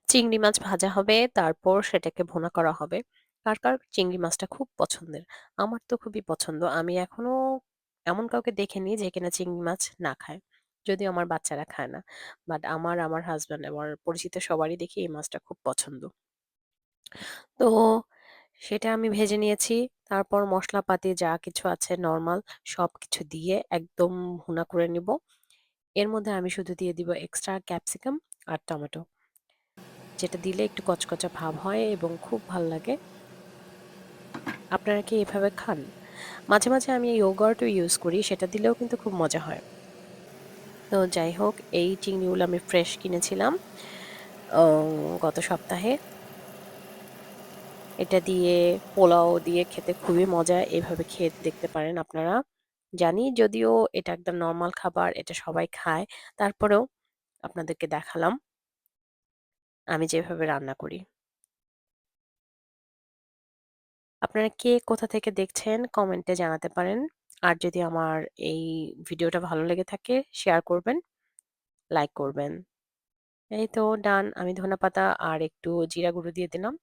চিংড়ি মাছ ভাজা হবে, তারপর সেটাকে ভুনা করা হবে। কার কার চিংড়ি মাছটা খুব পছন্দের? আমার তো খুবই পছন্দ। আমি এখনো এমন কাউকে দেখিনি যে কিনা চিংড়ি মাছ না খায়, যদিও আমার বাচ্চারা খায় না। বাট আমার হাজব্যান্ড, আমার পরিচিত সবারই দেখি এই মাছটা খুব পছন্দ। তো সেটা আমি ভেজে নিয়েছি। তারপর মশলাপাতি যা কিছু আছে নরমাল সবকিছু দিয়ে একদম ভুনা করে নিব। এর মধ্যে আমি শুধু দিয়ে দিব এক্সট্রা ক্যাপসিকাম আর টমেটো, যেটা দিলে একটু কচকচা ভাব হয় এবং খুব ভাল লাগে। আপনারা কি এভাবে খান? মাঝে মাঝে আমি ইয়োগার্টও ইউজ করি, সেটা দিলেও কিন্তু খুব মজা হয়। তো যাই হোক, এই চিংড়িগুলো আমি ফ্রেশ কিনেছিলাম গত সপ্তাহে। এটা দিয়ে পোলাও দিয়ে খেতে খুবই মজা, এভাবে খেয়ে দেখতে পারেন আপনারা। জানি যদিও এটা একদম নর্মাল খাবার, এটা সবাই খায়, তারপরেও আপনাদেরকে দেখালাম আমি যেভাবে রান্না করি। আপনারা কে কোথা থেকে দেখছেন কমেন্টে জানাতে পারেন। আর যদি আমার এই ভিডিওটা ভালো লেগে থাকে শেয়ার করবেন, লাইক করবেন। এই তো ডান, আমি ধনেপাতা আর একটু জিরা গুঁড়ো দিয়ে দিলাম।